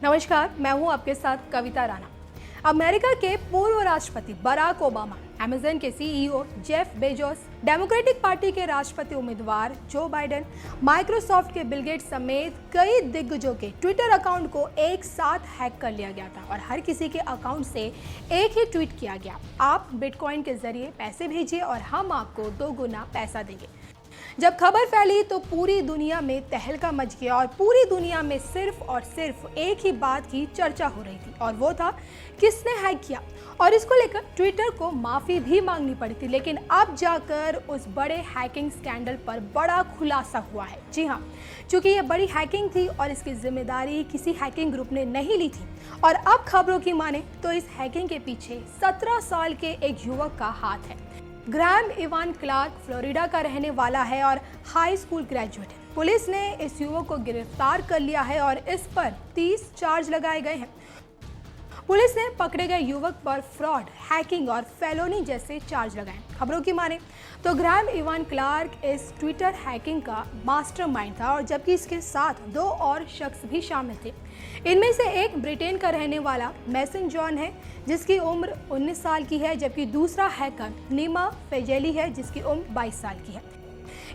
नमस्कार, मैं हूं आपके साथ कविता राणा। अमेरिका के पूर्व राष्ट्रपति बराक ओबामा, अमेज़न के CEO Jeff Bezos, democratic party के राष्ट्रपति उम्मीदवार जो बाइडेन, माइक्रोसॉफ्ट के बिल गेट्स समेत कई दिग्गजों के ट्विटर अकाउंट को एक साथ हैक कर लिया गया था और हर किसी के अकाउंट से एक ही ट्वीट किया गया, आप बिटकॉइन के जरिए पैसे भेजिए और हम आपको 2 गुना पैसा देंगे। जब खबर फैली तो पूरी दुनिया में तहलका मच गया और पूरी दुनिया में सिर्फ और सिर्फ एक ही बात की चर्चा हो रही थी और वो था किसने हैक किया। और इसको लेकर ट्विटर को माफी भी मांगनी पड़ी थी, लेकिन अब जाकर उस बड़े हैकिंग स्कैंडल पर बड़ा खुलासा हुआ है। जी हाँ, क्योंकि ये बड़ी हैकिंग थी और इसकी जिम्मेदारी किसी हैकिंग ग्रुप ने नहीं ली थी और अब खबरों की माने तो इस हैकिंग के पीछे 17 साल के एक युवक का हाथ है। ग्रैम इवान क्लार्क फ्लोरिडा का रहने वाला है और हाई स्कूल ग्रेजुएट है। पुलिस ने इस युवक को गिरफ्तार कर लिया है और इस पर 30 चार्ज लगाए गए हैं। पुलिस ने पकड़े गए युवक पर फ्रॉड, हैकिंग और फेलोनी जैसे चार्ज लगाए। खबरों की माने तो ग्रैम इवान क्लार्क इस ट्विटर हैकिंग का मास्टरमाइंड था और जबकि इसके साथ 2 और शख्स भी शामिल थे। इनमें से एक ब्रिटेन का रहने वाला मैसन जॉन है जिसकी उम्र 19 साल की है, जबकि दूसरा हैकर नीमा फेजेली है जिसकी उम्र 22 साल की है।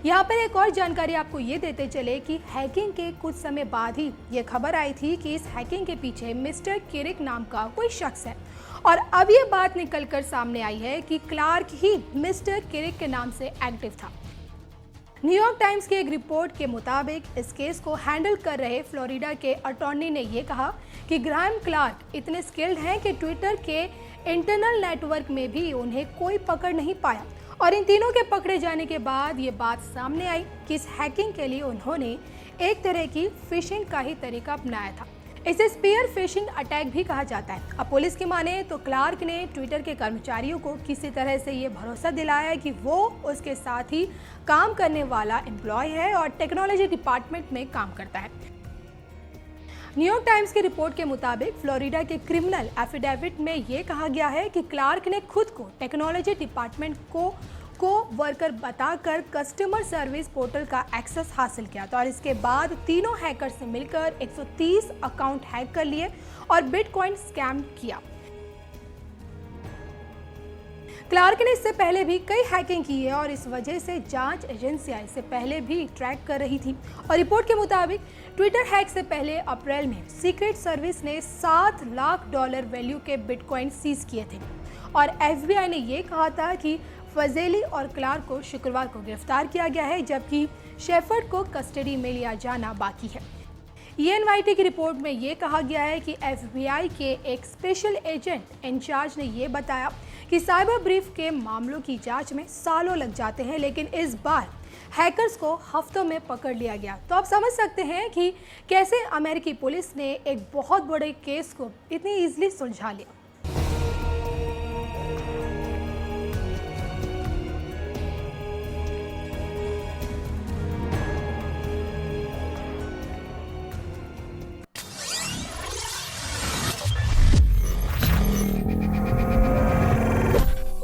यहाँ पर एक और जानकारी आपको ये देते चले कि हैकिंग के कुछ समय बाद ही ये खबर आई थी कि इस हैकिंग के पीछे मिस्टर किरिक नाम का कोई शख्स है और अब ये बात निकलकर सामने आई है कि क्लार्क ही मिस्टर किरिक के नाम से एक्टिव था। न्यूयॉर्क टाइम्स की एक रिपोर्ट के मुताबिक इस केस को हैंडल कर रहे फ्लोरिडा के अटॉर्नी ने यह कहा कि ग्रैम क्लार्क इतने स्किल्ड हैं कि ट्विटर के इंटरनल नेटवर्क में भी उन्हें कोई पकड़ नहीं पाया और इन तीनों के पकड़े जाने के बाद ये बात सामने आई कि इस हैकिंग के लिए उन्होंने एक तरह की फिशिंग का ही तरीका अपनाया था। इसे स्पीयर फिशिंग अटैक भी कहा जाता है। अब पुलिस की माने तो क्लार्क ने ट्विटर के कर्मचारियों को किसी तरह से ये भरोसा दिलाया कि वो उसके साथ ही काम करने वाला एम्प्लॉय है और टेक्नोलॉजी डिपार्टमेंट में काम करता है। न्यूयॉर्क टाइम्स की रिपोर्ट के मुताबिक फ्लोरिडा के क्रिमिनल एफिडेविट में ये कहा गया है कि क्लार्क ने खुद को टेक्नोलॉजी डिपार्टमेंट को वर्कर बताकर कस्टमर सर्विस पोर्टल का एक्सेस हासिल किया था और इसके बाद तीनों हैकर से मिलकर 130 अकाउंट हैक कर लिए और बिटकॉइन स्कैम किया। क्लार्क ने इससे पहले भी कई हैकिंग की है और इस वजह से जांच एजेंसियां इससे पहले भी ट्रैक कर रही थी और रिपोर्ट के मुताबिक ट्विटर हैक से पहले अप्रैल में सीक्रेट सर्विस ने $7 लाख वैल्यू के बिटकॉइन सीज किए थे और एफबीआई ने यह कहा था कि फजेली और क्लार्क को शुक्रवार को गिरफ्तार किया गया है, जबकि शेफर्ड को कस्टडी में लिया जाना बाकी है। ENYT की रिपोर्ट में ये कहा गया है कि FBI के एक स्पेशल एजेंट इंचार्ज ने ये बताया कि साइबर ब्रीफ के मामलों की जांच में सालों लग जाते हैं, लेकिन इस बार हैकर्स को हफ्तों में पकड़ लिया गया। तो आप समझ सकते हैं कि कैसे अमेरिकी पुलिस ने एक बहुत बड़े केस को इतनी ईजिली सुलझा लिया।